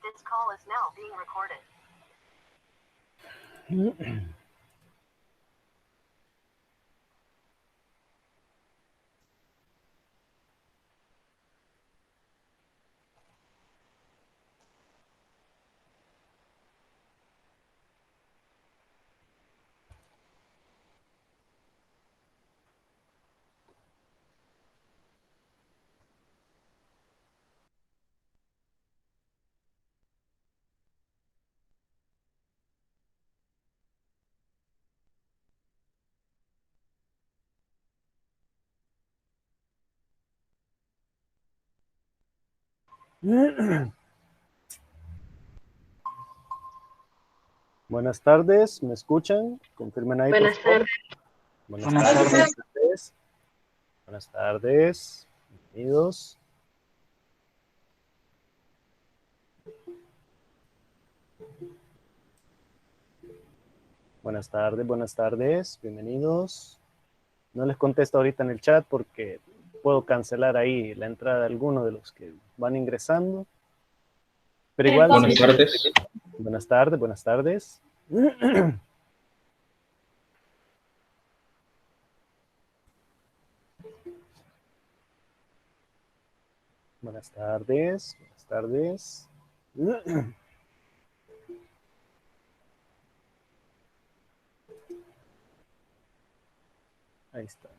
This call is now being recorded. Buenas tardes, ¿me escuchan? Confirmen ahí, Buenas por favor. tardes. Buenas tardes. Buenas tardes. Bienvenidos. Buenas tardes. Bienvenidos. No les contesto ahorita en el chat porque puedo cancelar ahí la entrada de alguno de los que van ingresando. Pero igual... Buenas tardes. Buenas tardes, buenas tardes. Buenas tardes, buenas tardes. Ahí está.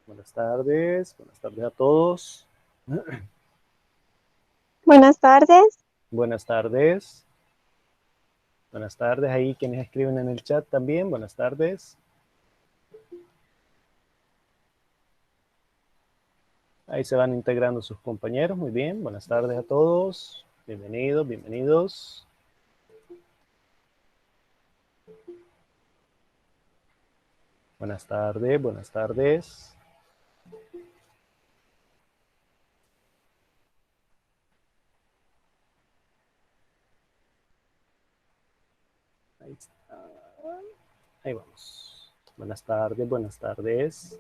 Buenas tardes a todos. Buenas tardes. Buenas tardes. Buenas tardes ahí quienes escriben en el chat también. Buenas tardes. Ahí se van integrando sus compañeros. Muy bien. Buenas tardes a todos. Bienvenidos, bienvenidos. Buenas tardes, buenas tardes. Ahí está. Ahí vamos. Buenas tardes, buenas tardes.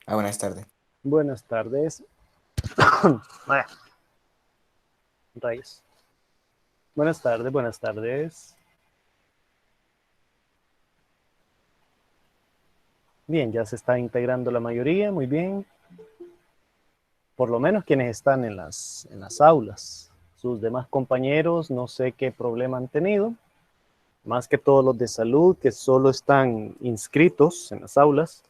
Buenas tardes. Buenas tardes. Rayos. Buenas tardes, buenas tardes. Bien, ya se está integrando la mayoría, muy bien. Por lo menos quienes están en las aulas. Sus demás compañeros, no sé qué problema han tenido. Más que todos los de salud, que solo están inscritos en las aulas.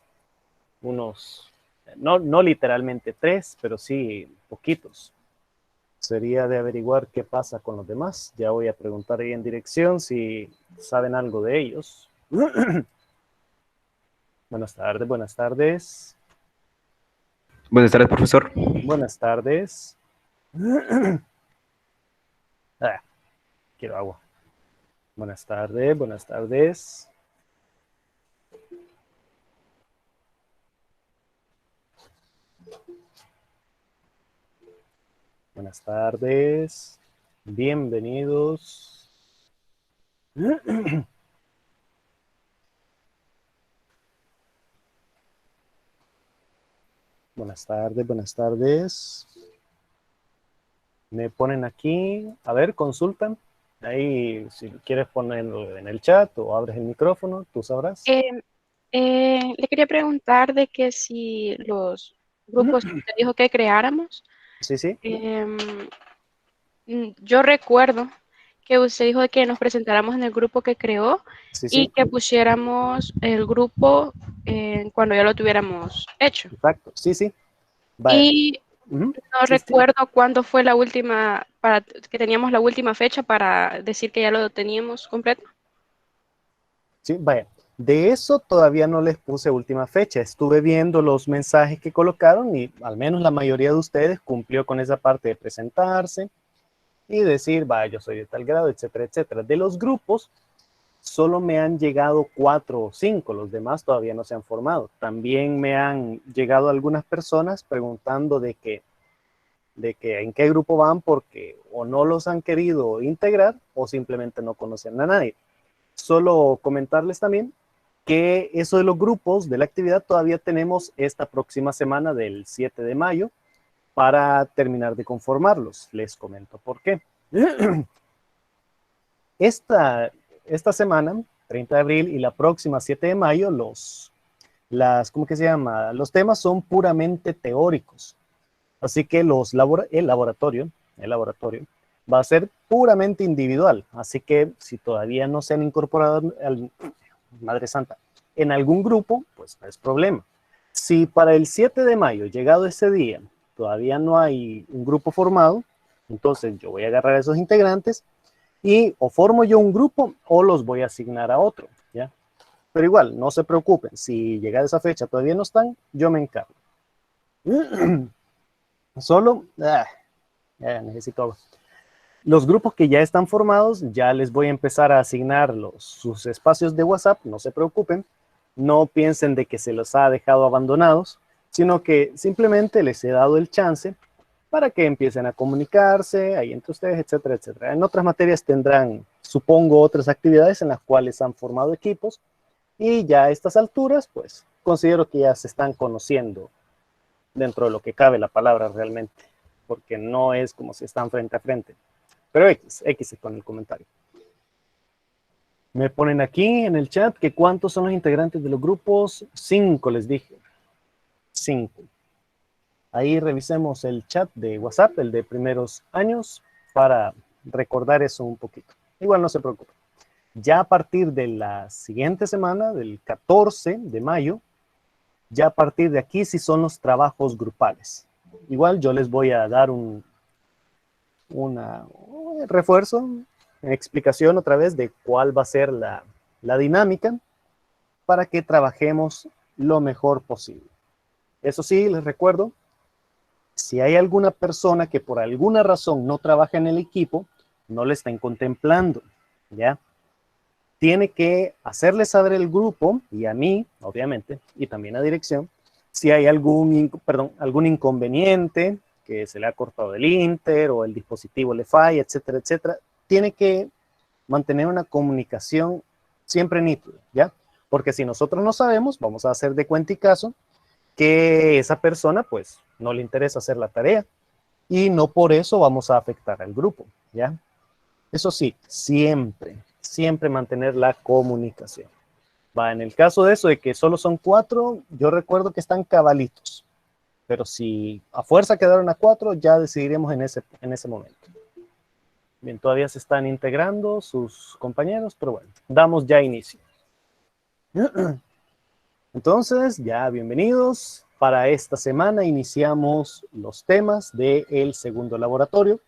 Unos, no literalmente 3, pero sí poquitos. Sería de averiguar qué pasa con los demás. Ya voy a preguntar ahí en dirección si saben algo de ellos. Buenas tardes, buenas tardes. Buenas tardes, profesor. Buenas tardes. Quiero agua. Buenas tardes, buenas tardes. Buenas tardes. Bienvenidos. Buenas tardes, buenas tardes. Me ponen aquí, a ver, consultan. Ahí, si quieres ponerlo en el chat o abres el micrófono, tú sabrás. Le quería preguntar de que si los grupos que usted dijo que creáramos, Sí, sí. yo recuerdo que usted dijo que nos presentáramos en el grupo que creó Sí, y sí. que pusiéramos el grupo cuando ya lo tuviéramos hecho. Exacto, sí, sí. Vaya. Y no Sí, sí. recuerdo cuándo fue la última, que teníamos la última fecha para decir que ya lo teníamos completo. Sí, vaya. De eso todavía no les puse última fecha. Estuve viendo los mensajes que colocaron y al menos la mayoría de ustedes cumplió con esa parte de presentarse y decir, vaya, yo soy de tal grado, etcétera, etcétera. De los grupos, solo me han llegado 4 o 5, los demás todavía no se han formado. También me han llegado algunas personas preguntando de que en qué grupo van porque o no los han querido integrar o simplemente no conocen a nadie. Solo comentarles también que eso de los grupos de la actividad todavía tenemos esta próxima semana del 7 de mayo para terminar de conformarlos. Les comento por qué. Esta semana, 30 de abril y la próxima 7 de mayo, ¿cómo que se llama? Los temas son puramente teóricos. Así que el laboratorio va a ser puramente individual. Así que si todavía no se han incorporado, Madre Santa, en algún grupo, pues no es problema. Si para el 7 de mayo, llegado ese día, todavía no hay un grupo formado, entonces yo voy a agarrar a esos integrantes y o formo yo un grupo o los voy a asignar a otro, ¿ya? Pero igual, no se preocupen, si llega esa fecha todavía no están, yo me encargo. Solo, necesito agua. Los grupos que ya están formados, ya les voy a empezar a asignar sus espacios de WhatsApp, no se preocupen, no piensen de que se los ha dejado abandonados, sino que simplemente les he dado el chance para que empiecen a comunicarse ahí entre ustedes, etcétera, etcétera. En otras materias tendrán, supongo, otras actividades en las cuales han formado equipos y ya a estas alturas, pues, considero que ya se están conociendo dentro de lo que cabe la palabra realmente, porque no es como si están frente a frente. Pero X con el comentario. Me ponen aquí en el chat que cuántos son los integrantes de los grupos. 5 les dije. 5. Ahí revisemos el chat de WhatsApp, el de primeros años, para recordar eso un poquito. Igual no se preocupen. Ya a partir de la siguiente semana, del 14 de mayo, ya a partir de aquí sí son los trabajos grupales. Igual yo les voy a dar un refuerzo, una explicación otra vez de cuál va a ser la dinámica para que trabajemos lo mejor posible. Eso sí, les recuerdo, si hay alguna persona que por alguna razón no trabaja en el equipo, no le estén contemplando, ¿ya? Tiene que hacerle saber el grupo y a mí, obviamente, y también a dirección, si hay algún inconveniente, que se le ha cortado el Inter o el dispositivo le falla, etcétera, etcétera. Tiene que mantener una comunicación siempre nítida, ¿ya? Porque si nosotros no sabemos, vamos a hacer de cuenta y caso que esa persona, pues, no le interesa hacer la tarea y no por eso vamos a afectar al grupo, ¿ya? Eso sí, siempre mantener la comunicación. Va, en el caso de eso de que solo son 4, yo recuerdo que están cabalitos. Pero si a fuerza quedaron a 4, ya decidiremos en ese momento. Bien, todavía se están integrando sus compañeros, pero bueno, damos ya inicio. Entonces, ya bienvenidos. Para esta semana iniciamos los temas del segundo laboratorio,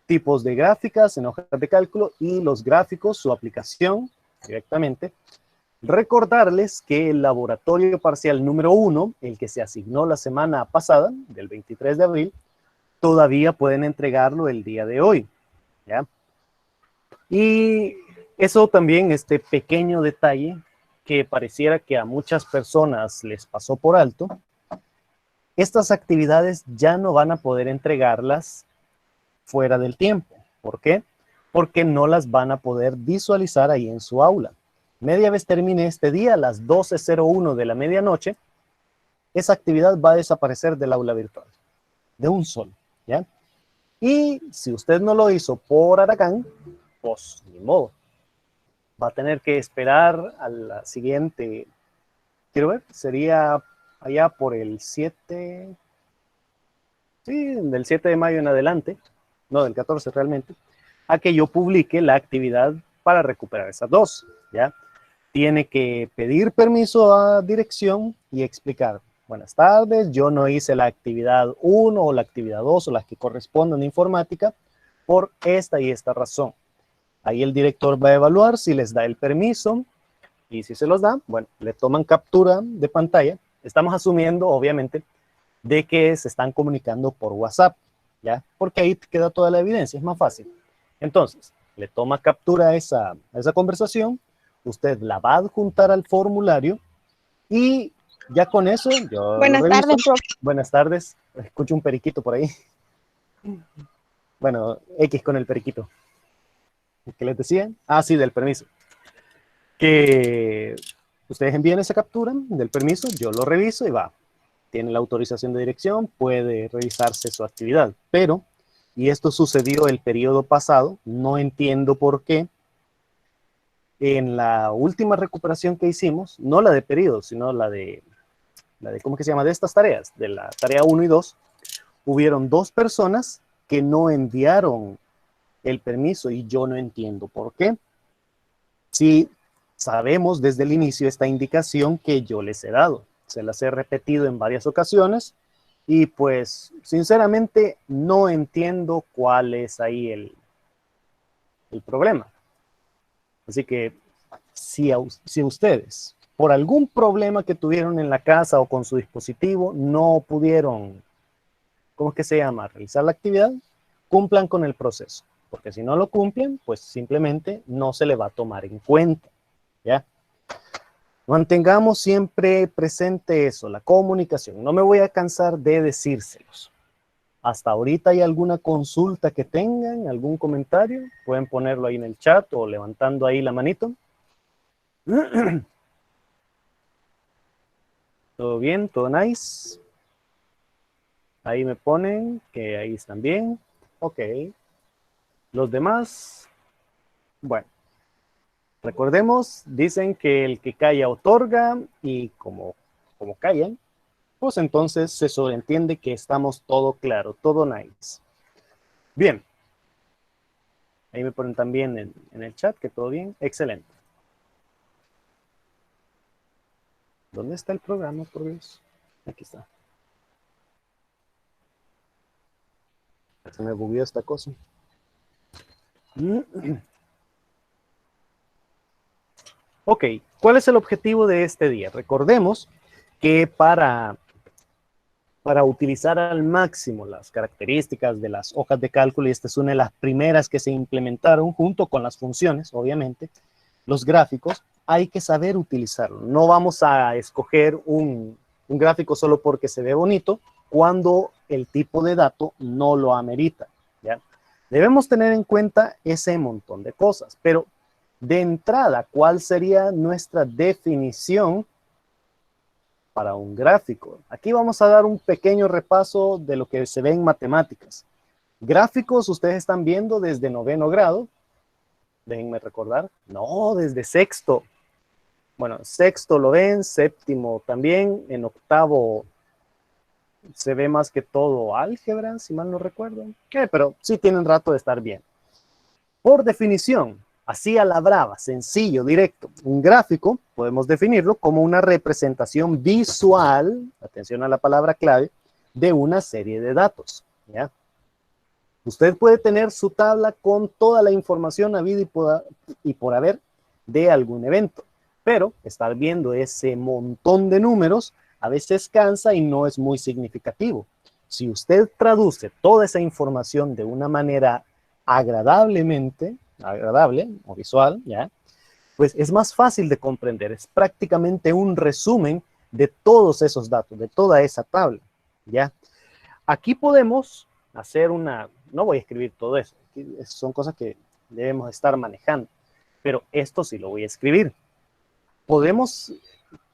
tipos de gráficas en hojas de cálculo y los gráficos, su aplicación directamente. Recordarles que el laboratorio parcial número 1, el que se asignó la semana pasada, del 23 de abril, todavía pueden entregarlo el día de hoy, ¿ya? Y eso también, este pequeño detalle que pareciera que a muchas personas les pasó por alto, estas actividades ya no van a poder entregarlas fuera del tiempo. ¿Por qué? Porque no las van a poder visualizar ahí en su aula. Media vez termine este día, a las 12:01 de la medianoche, esa actividad va a desaparecer del aula virtual, de un solo, ¿ya? Y si usted no lo hizo por Aracán, pues ni modo. Va a tener que esperar a la siguiente, quiero ver, sería allá por el 7, sí, del 7 de mayo en adelante, no, del 14 realmente, a que yo publique la actividad para recuperar esas 2, ¿ya? Tiene que pedir permiso a dirección y explicar, buenas tardes, yo no hice la actividad 1 o la actividad 2 o las que correspondan a informática por esta y esta razón. Ahí el director va a evaluar si les da el permiso y si se los da, bueno, le toman captura de pantalla. Estamos asumiendo, obviamente, de que se están comunicando por WhatsApp, ¿ya? Porque ahí queda toda la evidencia, es más fácil. Entonces, le toma captura a esa conversación, usted la va a adjuntar al formulario y ya con eso yo Buenas reviso. tardes, profe. Buenas tardes. Escucho un periquito por ahí. Bueno, X con el periquito. ¿Qué les decía? Ah, sí, del permiso. que ustedes envíen esa captura del permiso, yo lo reviso y va. Tiene la autorización de dirección, puede revisarse su actividad. Pero, y esto sucedió el periodo pasado, no entiendo por qué, en la última recuperación que hicimos, no la de periodo, sino la de ¿cómo que se llama? De estas tareas, de la tarea 1 y 2, hubieron 2 personas que no enviaron el permiso y yo no entiendo por qué. Si sabemos desde el inicio esta indicación que yo les he dado, se las he repetido en varias ocasiones y pues sinceramente no entiendo cuál es ahí el problema. Así que si ustedes, por algún problema que tuvieron en la casa o con su dispositivo, no pudieron, ¿cómo es que se llama?, realizar la actividad, cumplan con el proceso. Porque si no lo cumplen, pues simplemente no se le va a tomar en cuenta, ¿ya? Mantengamos siempre presente eso, la comunicación. No me voy a cansar de decírselos. Hasta ahorita hay alguna consulta que tengan, algún comentario, pueden ponerlo ahí en el chat o levantando ahí la manito. ¿Todo bien? ¿Todo nice? Ahí me ponen que ahí están bien. Ok. Los demás, bueno. Recordemos, dicen que el que calla otorga y como callan, pues entonces se sobreentiende que estamos todo claro, todo nice. Bien. Ahí me ponen también en el chat que todo bien. Excelente. ¿Dónde está el programa, por Dios? Aquí está. Se me bugueó esta cosa. Ok, ¿cuál es el objetivo de este día? Recordemos que para utilizar al máximo las características de las hojas de cálculo, y esta es una de las primeras que se implementaron junto con las funciones, obviamente, los gráficos, hay que saber utilizarlo. No vamos a escoger un gráfico solo porque se ve bonito cuando el tipo de dato no lo amerita, ¿ya? Debemos tener en cuenta ese montón de cosas, pero de entrada, ¿cuál sería nuestra definición para un gráfico? Aquí vamos a dar un pequeño repaso de lo que se ve en matemáticas. Gráficos ustedes están viendo desde 9º grado. Déjenme recordar. No, desde 6º. Bueno, 6º lo ven, 7º también. En 8º se ve más que todo álgebra, si mal no recuerdo. Pero sí tienen rato de estar bien. Por definición, así a la brava, sencillo, directo, un gráfico podemos definirlo como una representación visual, atención a la palabra clave, de una serie de datos, ¿ya? Usted puede tener su tabla con toda la información habida y por haber de algún evento, pero estar viendo ese montón de números a veces cansa y no es muy significativo. Si usted traduce toda esa información de una manera agradable o visual, ¿ya?, pues es más fácil de comprender. Es prácticamente un resumen de todos esos datos, de toda esa tabla, ¿ya? Aquí podemos hacer no voy a escribir todo eso, son cosas que debemos estar manejando, pero esto sí lo voy a escribir. Podemos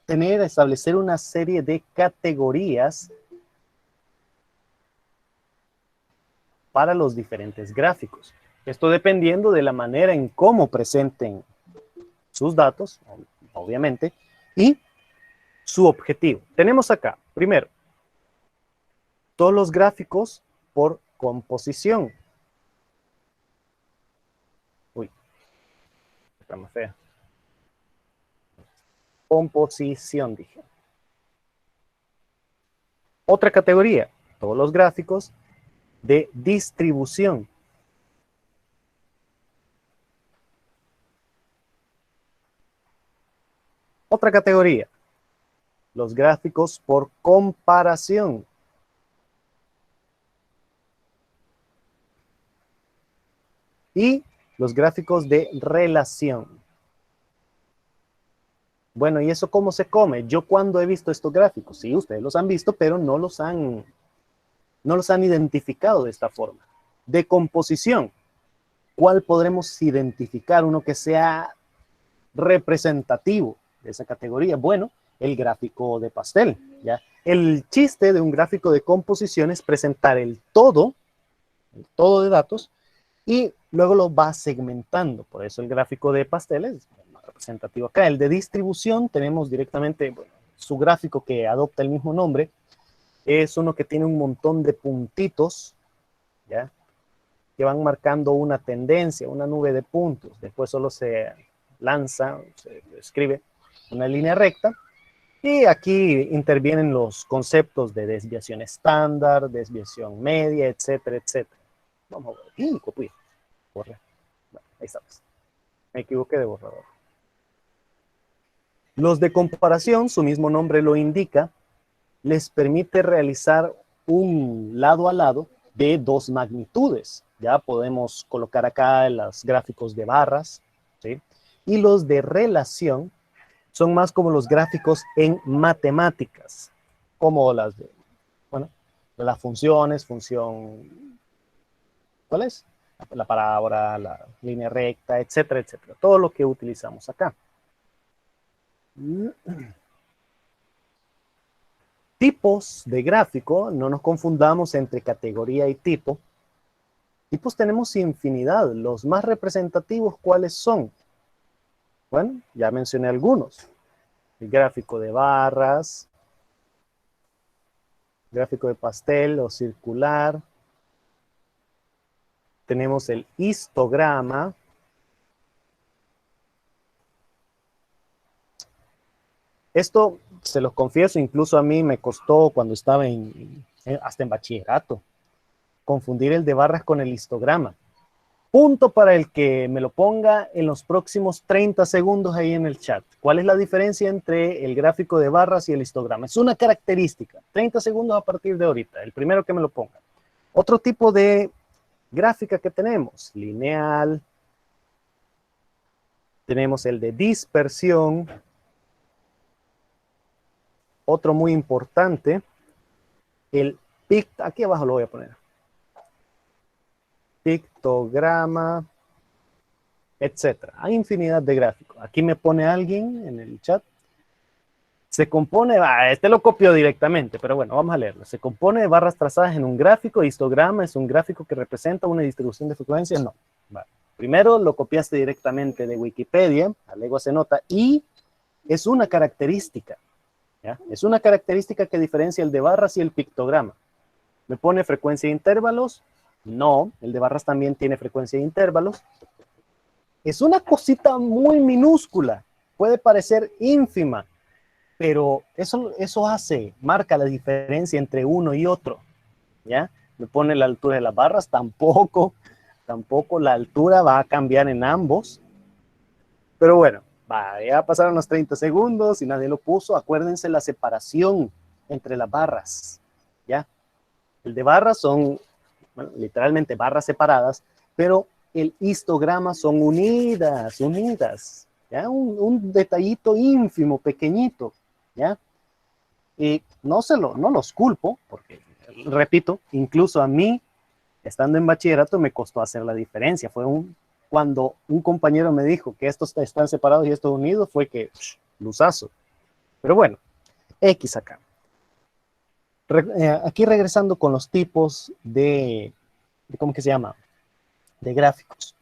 establecer una serie de categorías para los diferentes gráficos. Esto dependiendo de la manera en cómo presenten sus datos, obviamente, y su objetivo. Tenemos acá, primero, todos los gráficos por composición. Uy, está más fea. Composición, dije. Otra categoría, todos los gráficos de distribución. Otra categoría, los gráficos por comparación. Y los gráficos de relación. Bueno, ¿y eso cómo se come? Yo cuando he visto estos gráficos, sí, ustedes los han visto, pero no los han identificado de esta forma. De composición, ¿cuál podremos identificar? Uno que sea representativo de esa categoría? Bueno, el gráfico de pastel, ¿ya? El chiste de un gráfico de composición es presentar el todo de datos, y luego lo va segmentando. Por eso el gráfico de pastel es más representativo acá. El de distribución tenemos directamente, bueno, su gráfico que adopta el mismo nombre, es uno que tiene un montón de puntitos, ¿ya? Que van marcando una tendencia, una nube de puntos. Después solo se lanza, se escribe una línea recta. Y aquí intervienen los conceptos de desviación estándar, desviación media, etcétera, etcétera. Vamos a ver. ¡Y copié! Borra. Bueno, ahí estamos. Me equivoqué de borrador. Los de comparación, su mismo nombre lo indica, les permite realizar un lado a lado de dos magnitudes. Ya podemos colocar acá los gráficos de barras, ¿sí? Y los de relación son más como los gráficos en matemáticas, como las de, bueno, las funciones, ¿cuál es? La parábola, la línea recta, etcétera, etcétera. Todo lo que utilizamos acá. Tipos de gráfico, no nos confundamos entre categoría y tipo. Tipos tenemos infinidad. Los más representativos, ¿cuáles son? Bueno, ya mencioné algunos. El gráfico de barras, gráfico de pastel o circular. Tenemos el histograma. Esto, se los confieso, incluso a mí me costó cuando estaba hasta en bachillerato, confundir el de barras con el histograma. Punto para el que me lo ponga en los próximos 30 segundos ahí en el chat. ¿Cuál es la diferencia entre el gráfico de barras y el histograma? Es una característica. 30 segundos a partir de ahorita. El primero que me lo ponga. Otro tipo de gráfica que tenemos. Lineal. Tenemos el de dispersión. Otro muy importante. El aquí abajo lo voy a poner. Pictograma, etcétera. Hay infinidad de gráficos. Aquí me pone alguien en el chat. Se compone, este lo copió directamente, pero bueno, vamos a leerlo. Se compone de barras trazadas en un gráfico. Histograma es un gráfico que representa una distribución de frecuencias. No. Vale. Primero lo copiaste directamente de Wikipedia, a legua se nota, y es una característica. ¿Ya? Es una característica que diferencia el de barras y el pictograma. ¿Me pone frecuencia de intervalos? No, el de barras también tiene frecuencia de intervalos. Es una cosita muy minúscula, puede parecer ínfima, pero eso marca la diferencia entre uno y otro, ¿ya? Me pone la altura de las barras, tampoco la altura va a cambiar en ambos, pero bueno, ya pasaron los 30 segundos y nadie lo puso. Acuérdense la separación entre las barras, ¿ya? El de barras son, bueno, literalmente barras separadas, pero el histograma son unidas, ¿ya? Un detallito ínfimo, pequeñito, ¿ya? Y no los culpo, porque, repito, incluso a mí, estando en bachillerato, me costó hacer la diferencia. Cuando un compañero me dijo que estos están separados y estos unidos, fue que, luzazo. Pero bueno, X acá. Aquí regresando con los tipos de ¿cómo que se llama? De gráficos.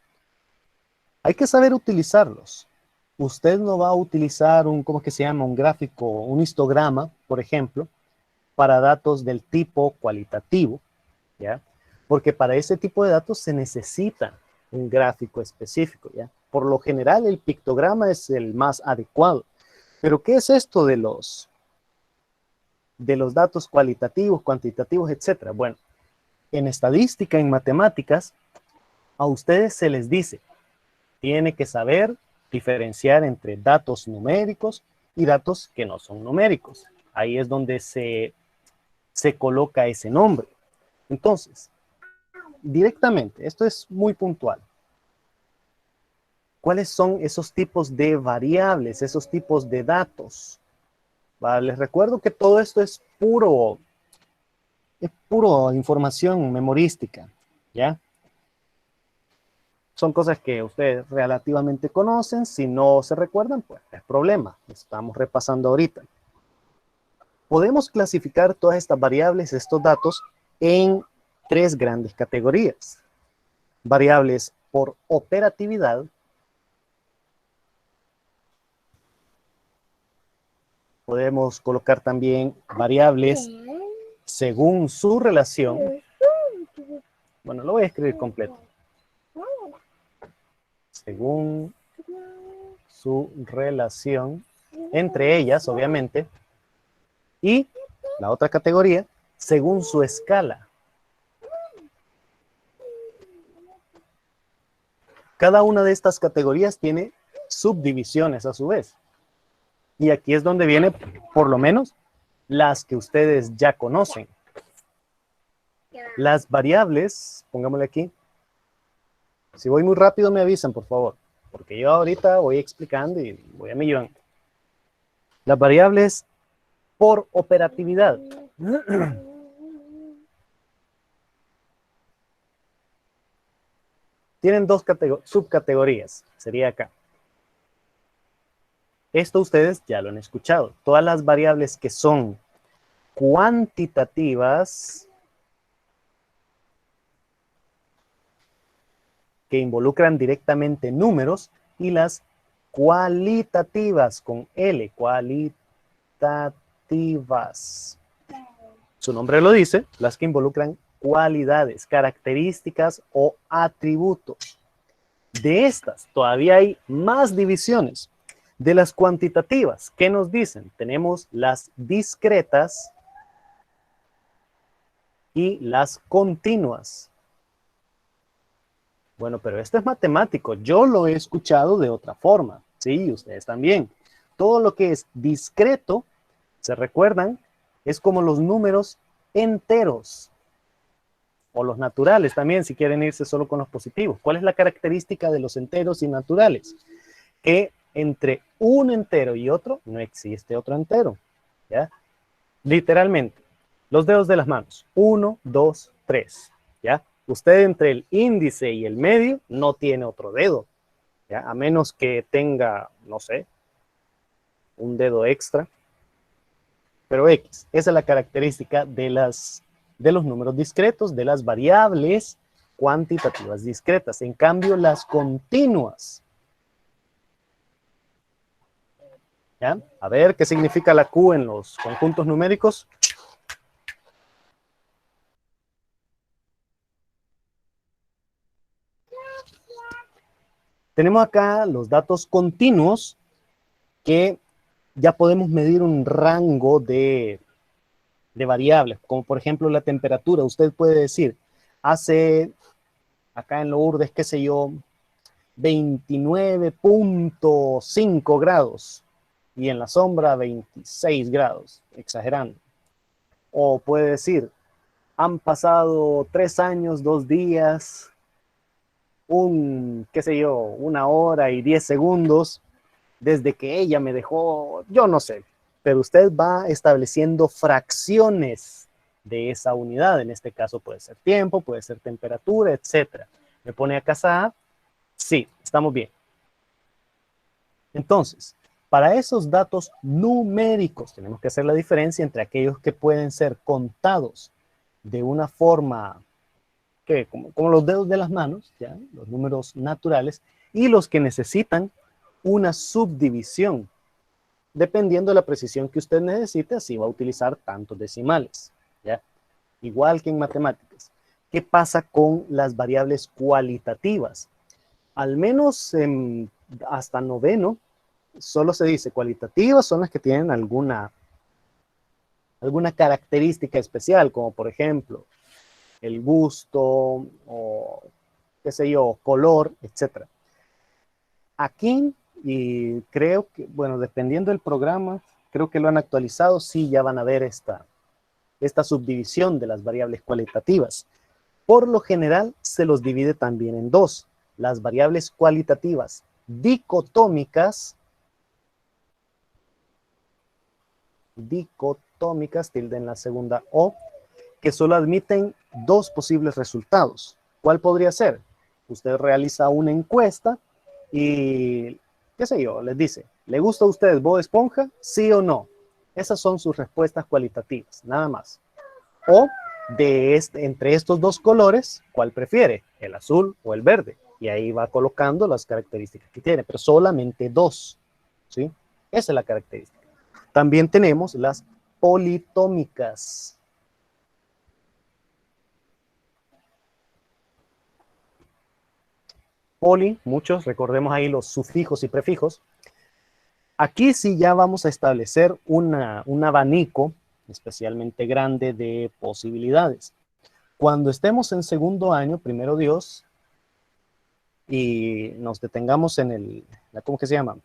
Hay que saber utilizarlos. Usted no va a utilizar ¿cómo que se llama? Un gráfico, un histograma, por ejemplo, para datos del tipo cualitativo, ¿ya? Porque para ese tipo de datos se necesita un gráfico específico, ¿ya? Por lo general, el pictograma es el más adecuado. Pero, ¿qué es esto de los datos cualitativos, cuantitativos, etcétera? Bueno, en estadística, en matemáticas, a ustedes se les dice, tiene que saber diferenciar entre datos numéricos y datos que no son numéricos. Ahí es donde se coloca ese nombre. Entonces, directamente, esto es muy puntual. ¿Cuáles son esos tipos de variables, esos tipos de datos? Les recuerdo que todo esto es puro información memorística, ¿ya? son cosas que ustedes relativamente conocen. Si no se recuerdan, pues no es problema. Estamos repasando ahorita. Podemos clasificar todas estas variables, estos datos, en tres grandes categorías. Variables por operatividad, podemos colocar también variables según su relación. Bueno, lo voy a escribir completo. Según su relación entre ellas, obviamente. Y la otra categoría, según su escala. Cada una de estas categorías tiene subdivisiones a su vez. Y aquí es donde viene, por lo menos, las que ustedes ya conocen. Las variables, pongámosle aquí. Si voy muy rápido me avisan, por favor. Porque yo ahorita voy explicando y voy a millón. Las variables por operatividad. Tienen dos subcategorías. Sería acá. Esto ustedes ya lo han escuchado. Todas las variables que son cuantitativas, que involucran directamente números, y las cualitativas, con L, cualitativas. Su nombre lo dice, las que involucran cualidades, características o atributos. De estas todavía hay más divisiones. De las cuantitativas, ¿qué nos dicen? Tenemos las discretas y las continuas. Bueno, pero esto es matemático. Yo lo he escuchado de otra forma. Sí, ustedes también. Todo lo que es discreto, ¿se recuerdan? Es como los números enteros. O los naturales también, si quieren irse solo con los positivos. ¿Cuál es la característica de los enteros y naturales? Que entre un entero y otro no existe otro entero. ¿Ya? Literalmente, los dedos de las manos. 1, 2, 3. ¿Ya? Usted entre el índice y el medio no tiene otro dedo. ¿Ya? A menos que tenga, no sé, un dedo extra. Pero X, esa es la característica de los números discretos, de las variables cuantitativas discretas. En cambio, las continuas. ¿Ya? A ver, ¿qué significa la Q en los conjuntos numéricos? Tenemos acá los datos continuos que ya podemos medir un rango de variables, como por ejemplo la temperatura. Usted puede decir, hace acá en Lourdes, qué sé yo, 29.5 grados y en la sombra 26 grados, exagerando. O puede decir, han pasado 3 años, 2 días, qué sé yo, 1 hora y 10 segundos desde que ella me dejó, yo no sé, pero usted va estableciendo fracciones de esa unidad. En este caso puede ser tiempo, puede ser temperatura, etc. ¿Me pone a casa? Sí, estamos bien. Entonces, para esos datos numéricos tenemos que hacer la diferencia entre aquellos que pueden ser contados de una forma como los dedos de las manos, ¿ya? Los números naturales, y los que necesitan una subdivisión. Dependiendo de la precisión que usted necesite, así va a utilizar tantos decimales, ¿ya? Igual que en matemáticas. ¿Qué pasa con las variables cualitativas? Al menos hasta noveno, solo se dice cualitativas son las que tienen alguna característica especial, como por ejemplo, el gusto, o qué sé yo, color, etc. Aquí, y creo que, bueno, dependiendo del programa, creo que lo han actualizado, sí ya van a ver esta subdivisión de las variables cualitativas. Por lo general, se los divide también en dos. Las variables cualitativas dicotómicas, tilde en la segunda O, que solo admiten dos posibles resultados. ¿Cuál podría ser? usted realiza una encuesta y, qué sé yo, les dice, ¿le gusta a usted Bob Esponja? ¿Sí o no? Esas son sus respuestas cualitativas, nada más. O entre estos dos colores, ¿cuál prefiere? ¿El azul o el verde? Y ahí va colocando las características que tiene, pero solamente dos, ¿sí? Esa es la característica. También tenemos las politómicas. Poli, muchos, recordemos ahí los sufijos y prefijos. Aquí sí ya vamos a establecer un abanico especialmente grande de posibilidades. Cuando estemos en segundo año, primero Dios, y nos detengamos en ¿cómo que se llama?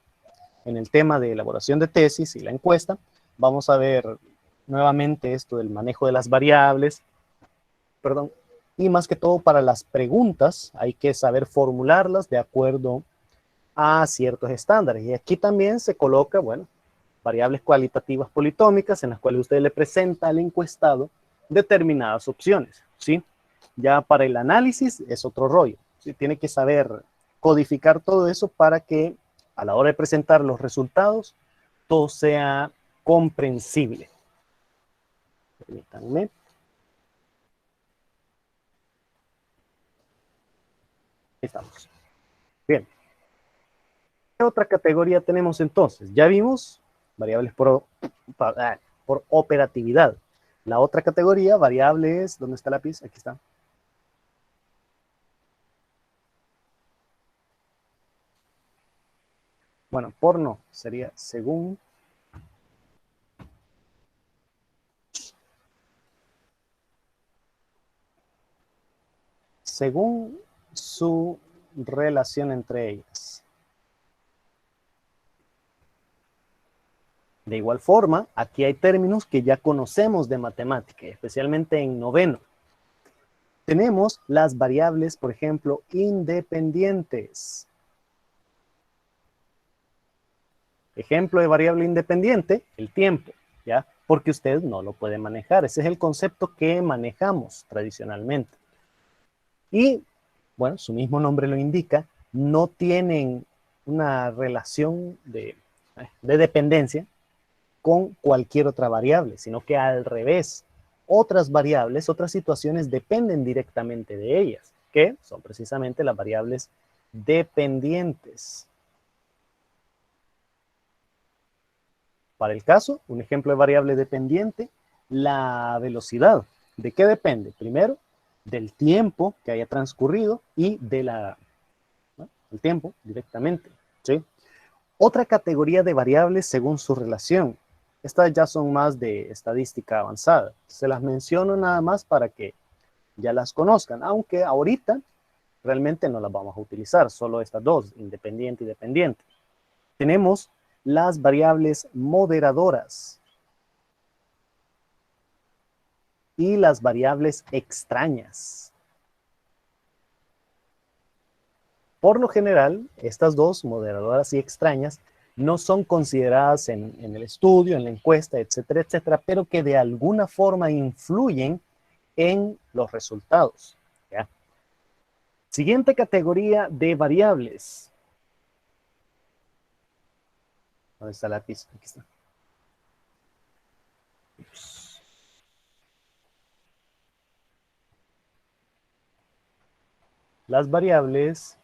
En el tema de elaboración de tesis y la encuesta, vamos a ver nuevamente esto del manejo de las variables, perdón, y más que todo para las preguntas hay que saber formularlas de acuerdo a ciertos estándares. Y aquí también se coloca, bueno, variables cualitativas politómicas en las cuales usted le presenta al encuestado determinadas opciones, ¿sí? Ya para el análisis es otro rollo, ¿sí? Tiene que saber codificar todo eso para que a la hora de presentar los resultados todo sea comprensible. Permítanme. Ahí estamos. Bien. ¿Qué otra categoría tenemos entonces? Ya vimos variables por operatividad. La otra categoría, variables, ¿dónde está el lápiz? Aquí está. Bueno, por no, sería según su relación entre ellas. De igual forma, aquí hay términos que ya conocemos de matemática, especialmente en noveno. Tenemos las variables, por ejemplo, independientes. Ejemplo de variable independiente, el tiempo, ¿ya? Porque usted no lo puede manejar. Ese es el concepto que manejamos tradicionalmente. Y, bueno, su mismo nombre lo indica, no tienen una relación de dependencia con cualquier otra variable, sino que al revés, otras variables, otras situaciones dependen directamente de ellas, que son precisamente las variables dependientes. Para el caso, un ejemplo de variable dependiente, la velocidad. ¿De qué depende? Primero, del tiempo que haya transcurrido y de el tiempo directamente, ¿sí? Otra categoría de variables según su relación. Estas ya son más de estadística avanzada. Se las menciono nada más para que ya las conozcan, aunque ahorita realmente no las vamos a utilizar, solo estas dos, independiente y dependiente. Tenemos las variables moderadoras y las variables extrañas. Por lo general, estas dos, moderadoras y extrañas, no son consideradas en el estudio, en la encuesta, etcétera, etcétera, pero que de alguna forma influyen en los resultados, ¿ya? Siguiente categoría de variables. ¿Dónde está la lápiz? Aquí está. Las variables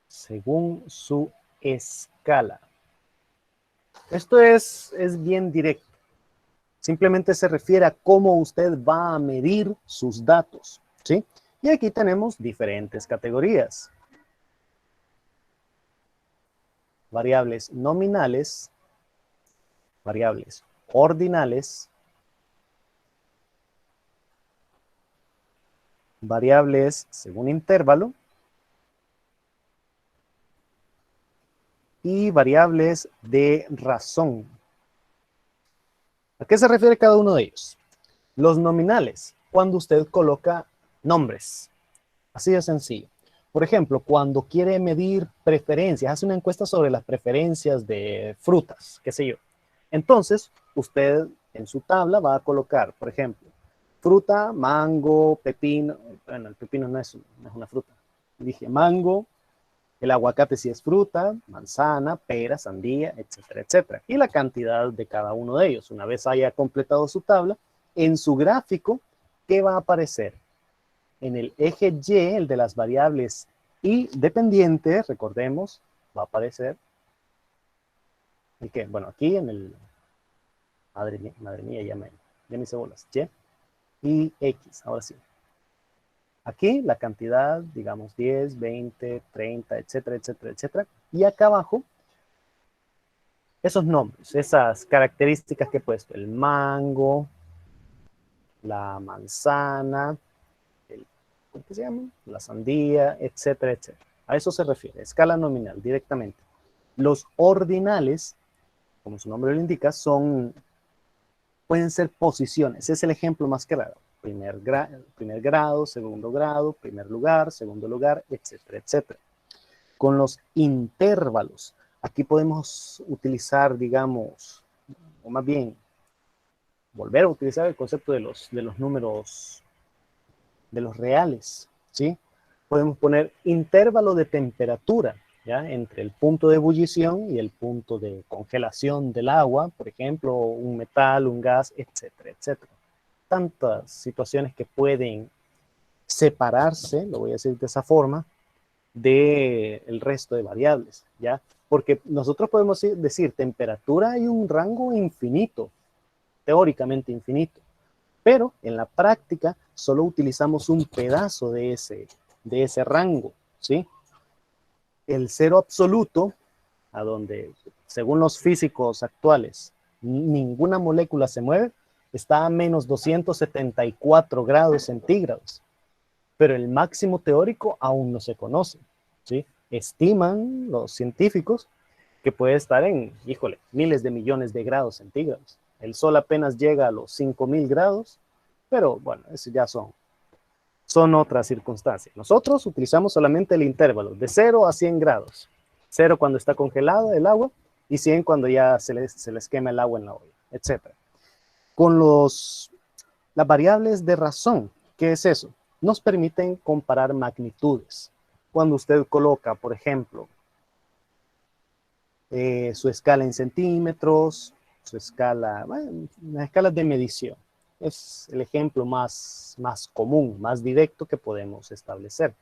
según su escala. Esto es bien directo. Simplemente se refiere a cómo usted va a medir sus datos, ¿sí? Y aquí tenemos diferentes categorías. Variables nominales, variables ordinales, variables según intervalo y variables de razón. ¿A qué se refiere cada uno de ellos? Los nominales, cuando usted coloca nombres. Así de sencillo. Por ejemplo, cuando quiere medir preferencias, hace una encuesta sobre las preferencias de frutas, qué sé yo. Entonces, usted en su tabla va a colocar, por ejemplo, fruta, mango, pepino. Bueno, el pepino no es una fruta. dije mango, el aguacate si es fruta, manzana, pera, sandía, etcétera, etcétera. Y la cantidad de cada uno de ellos. Una vez haya completado su tabla, en su gráfico, ¿qué va a aparecer? En el eje Y, el de las variables y dependientes, recordemos, va a aparecer ¿el qué? Bueno, aquí en el... Madre mía, ya me hice bolas. Y X, ahora sí. Aquí la cantidad, digamos 10, 20, 30, etcétera, etcétera, etcétera. Y acá abajo, esos nombres, esas características que he puesto. El mango, la manzana, ¿cómo se llama? La sandía, etcétera, etcétera. A eso se refiere, escala nominal, directamente. Los ordinales, como su nombre lo indica, pueden ser posiciones. Es el ejemplo más claro. Primer grado, segundo grado, primer lugar, segundo lugar, etcétera, etcétera. Con los intervalos, aquí podemos utilizar, digamos, o más bien, volver a utilizar el concepto de los números, de los reales, ¿sí? Podemos poner intervalo de temperatura, ¿ya? Entre el punto de ebullición y el punto de congelación del agua, por ejemplo, un metal, un gas, etcétera, etcétera. Tantas situaciones que pueden separarse, lo voy a decir de esa forma, del resto de variables, ¿ya? Porque nosotros podemos decir temperatura hay un rango infinito, teóricamente infinito, pero en la práctica solo utilizamos un pedazo de ese rango, ¿sí? El cero absoluto, a donde, según los físicos actuales, ninguna molécula se mueve, está a menos 274 grados centígrados, pero el máximo teórico aún no se conoce, ¿sí? Estiman los científicos que puede estar en, híjole, miles de millones de grados centígrados. El Sol apenas llega a los 5.000 grados, pero bueno, eso ya son otras circunstancias. Nosotros utilizamos solamente el intervalo de 0 a 100 grados. 0 cuando está congelado el agua y 100 cuando ya se les quema el agua en la olla, etc. Con las variables de razón, ¿qué es eso? Nos permiten comparar magnitudes. Cuando usted coloca, por ejemplo, su escala en centímetros, su escala, bueno, las escalas de medición. Es el ejemplo más común, más directo que podemos establecer.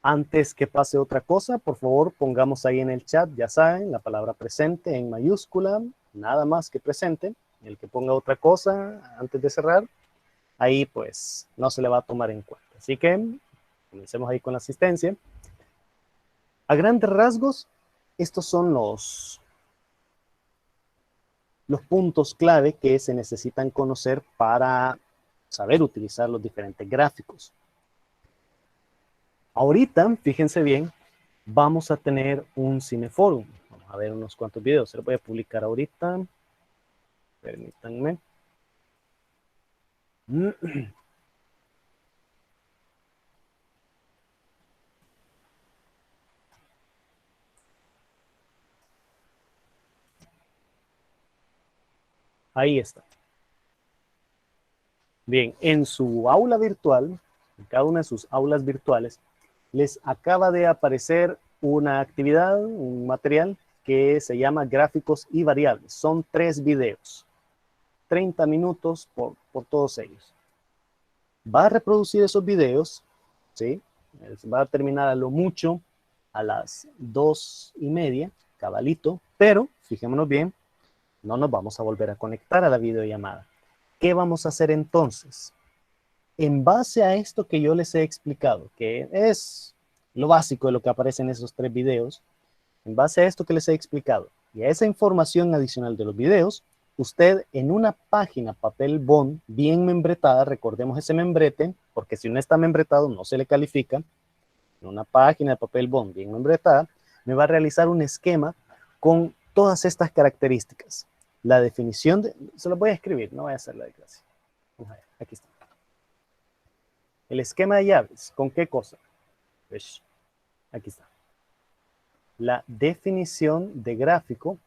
Antes que pase otra cosa, por favor, pongamos ahí en el chat, ya saben, la palabra presente en mayúscula, nada más que presente. El que ponga otra cosa antes de cerrar, ahí pues no se le va a tomar en cuenta. Así que comencemos ahí con la asistencia. A grandes rasgos, estos son los puntos clave que se necesitan conocer para saber utilizar los diferentes gráficos. Ahorita, fíjense bien, vamos a tener un cineforum. Vamos a ver unos cuantos videos. Se los voy a publicar ahorita. Permítanme. Ahí está. Bien, en su aula virtual, en cada una de sus aulas virtuales, les acaba de aparecer una actividad, un material que se llama gráficos y variables. Son 3 videos, 30 minutos por todos ellos. Va a reproducir esos videos, ¿sí? Va a terminar a lo mucho a las 2:30, cabalito, pero fijémonos bien, no nos vamos a volver a conectar a la videollamada. ¿Qué vamos a hacer entonces? En base a esto que yo les he explicado, que es lo básico de lo que aparece en esos 3 videos, en base a esto que les he explicado y a esa información adicional de los videos, usted en una página papel bond bien membretada, recordemos ese membrete, porque si no está membretado no se le califica, en una página de papel bond bien membretada, me va a realizar un esquema con todas estas características. La definición se lo voy a escribir, no voy a hacer la clase. Aquí está. El esquema de llaves, ¿con qué cosa? Pues, aquí está. La definición de gráfico,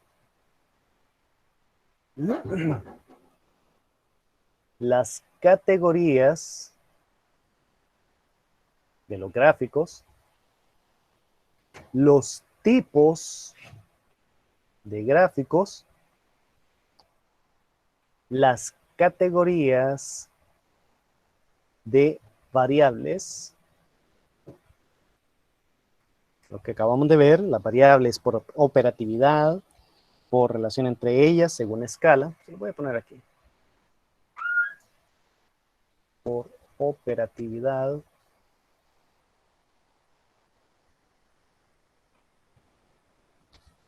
las categorías de los gráficos, los tipos de gráficos, las categorías de variables. Lo que acabamos de ver, las variables por operatividad, por relación entre ellas, según escala. Se lo voy a poner aquí. Por operatividad.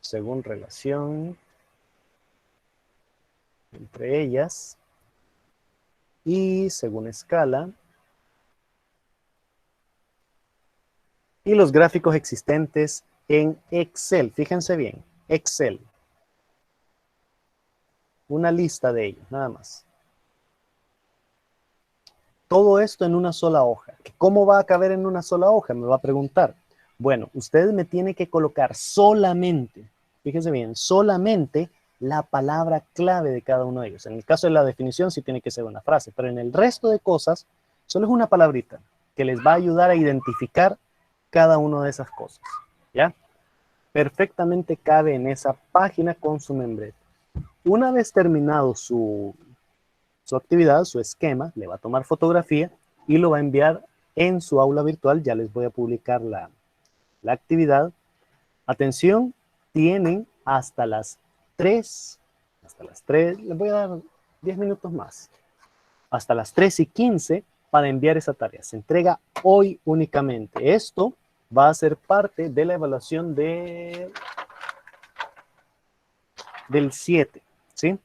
Según relación entre ellas. Y según escala. Y los gráficos existentes en Excel. Fíjense bien, Excel. Una lista de ellos, nada más. Todo esto en una sola hoja. ¿Cómo va a caber en una sola hoja? Me va a preguntar. Bueno, usted me tiene que colocar solamente, fíjense bien, solamente la palabra clave de cada uno de ellos. En el caso de la definición sí tiene que ser una frase, pero en el resto de cosas solo es una palabrita que les va a ayudar a identificar cada una de esas cosas. ¿Ya? Perfectamente cabe en esa página con su membrete. Una vez terminado su actividad, su esquema, le va a tomar fotografía y lo va a enviar en su aula virtual. Ya les voy a publicar la actividad. Atención, tienen hasta las 3, les voy a dar 10 minutos más, hasta las 3:15 para enviar esa tarea. Se entrega hoy únicamente. Esto va a ser parte de la evaluación del 7, ¿sí?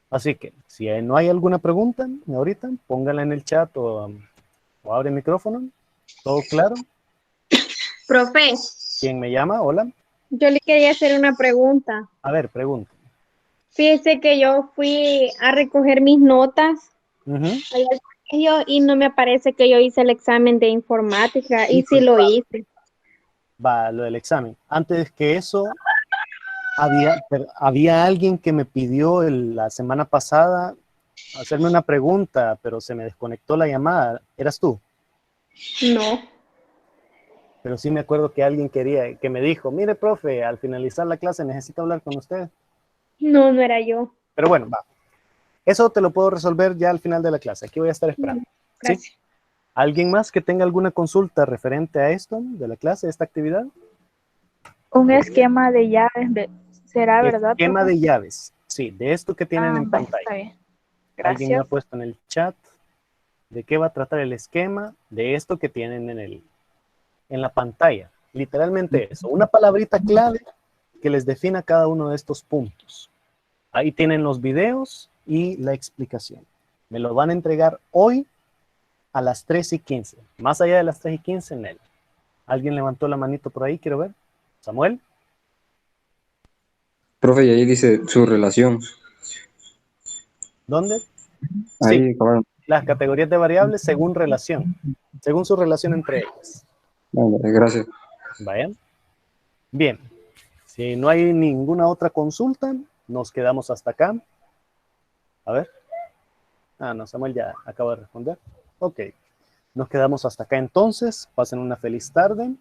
Así que, si no hay alguna pregunta ahorita, póngala en el chat o abre el micrófono. ¿Todo claro? Profe, ¿Quién me llama? Hola. yo le quería hacer una pregunta. A ver, pregunta. Fíjese que yo fui a recoger mis notas Ujú. allá al colegio y no me aparece que yo hice el examen de informática y sí lo hice. Va, lo del examen. Antes que eso, había alguien que me pidió la semana pasada hacerme una pregunta, pero se me desconectó la llamada. ¿Eras tú? No, Pero sí me acuerdo que alguien que me dijo, mire, profe, al finalizar la clase necesito hablar con usted. no era yo. Pero bueno, va. Eso te lo puedo resolver ya al final de la clase. Aquí voy a estar esperando. ¿Sí? Gracias. ¿Alguien más que tenga alguna consulta referente a esto, de la clase, de esta actividad? Un esquema de llaves, ¿será verdad, Esquema profe? de llaves. Sí, de esto que tienen en Vaya, pantalla. está bien. Alguien me ha Gracias. puesto en el chat de qué va a tratar el esquema de esto que tienen en la pantalla. Literalmente eso. Una palabrita clave que les defina cada uno de estos puntos. Ahí tienen los videos y la explicación. Me lo van a entregar hoy a las 3:15. Más allá de las 3:15 en él. ¿Alguien levantó la manito por ahí? Quiero ver. ¿Samuel? Profe, y ahí dice su relación. ¿Dónde? Sí, Ahí, cabrón. las categorías de variables según relación. Según su relación entre ellas. Vale, gracias. ¿Vayan? Bien. Si no hay ninguna otra consulta, nos quedamos hasta acá. A ver. Ah, no, Samuel ya acaba de responder. Ok. Nos quedamos hasta acá entonces. Pasen una feliz tarde.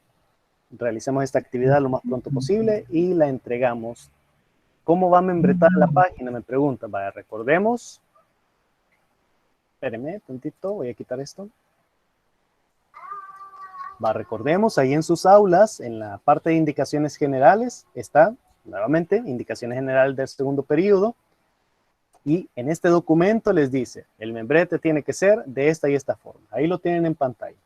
Realicemos esta actividad lo más pronto posible y la entregamos. ¿Cómo va membretada la página? Me preguntan. Vaya, recordemos. Espérenme tantito, voy a quitar esto. Va, recordemos, ahí en sus aulas, en la parte de indicaciones generales, está, nuevamente, indicaciones generales del segundo periodo. Y en este documento les dice, el membrete tiene que ser de esta y esta forma. Ahí lo tienen en pantalla.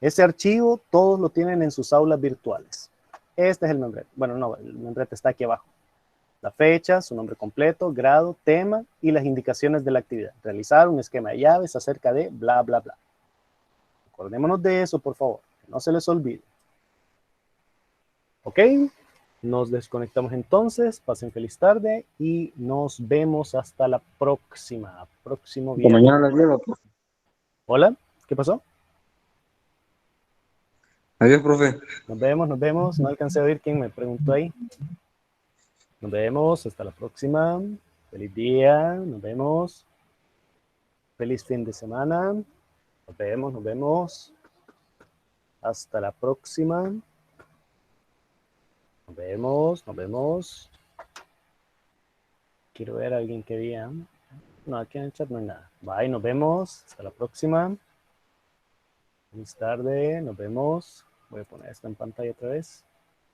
Ese archivo, todos lo tienen en sus aulas virtuales. Este es el membrete. Bueno, no, el membrete está aquí abajo. La fecha, su nombre completo, grado, tema y las indicaciones de la actividad. Realizar un esquema de llaves acerca de bla, bla, bla. Acordémonos de eso, por favor. Que no se les olvide. ¿Ok? Nos desconectamos entonces. Pasen feliz tarde y nos vemos hasta la próxima. Próximo Hasta viernes. mañana las llevo, profe. Hola, ¿qué pasó? Adiós, profe. Nos vemos, nos vemos. No alcancé a oír quién me preguntó ahí. Nos vemos, hasta la próxima. Feliz día, nos vemos. Feliz fin de semana. Nos vemos, nos vemos. Hasta la próxima. Nos vemos, nos vemos. Quiero ver a alguien que diga. No, aquí en el chat no hay nada. Bye, nos vemos. Hasta la próxima. Feliz tarde, nos vemos. Voy a poner esto en pantalla otra vez.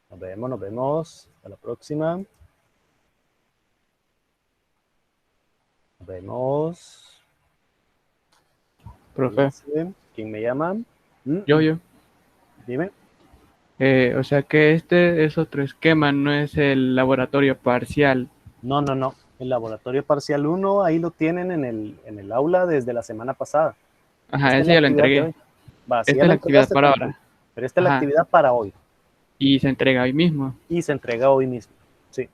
Nos vemos, nos vemos. Hasta la próxima. Nos vemos. Profe, ¿Quién me llama? yo. Dime. O sea que este es otro esquema, no es el laboratorio parcial. No, no, no. El laboratorio parcial 1, ahí lo tienen en el aula desde la semana pasada. Ajá, Esta es ese la ya lo actividad de entregué. hoy. Va, sí, Esta ya es la la actividad entregaste, para perfecto. ahora. Pero esta es la Ajá. actividad para hoy. Y se entrega hoy mismo. Y se entrega hoy mismo. Sí.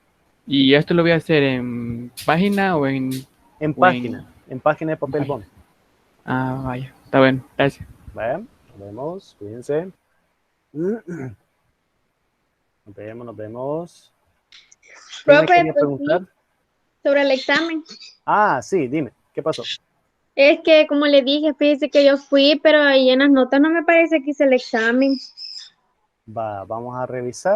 ¿Y esto lo voy a hacer en página o en...? En o página. En página de papel página. bond. Ah, vaya. Está bueno. Gracias. Vaya, nos vemos. Cuídense. Nos vemos, nos vemos. ¿Qué me Profe, quería pues preguntar? sí, sobre el examen. Ah, sí, dime. ¿Qué pasó? Es que, como le dije, fíjese que yo fui, pero ahí en las notas no me parece que hice el examen. Va, vamos a revisar.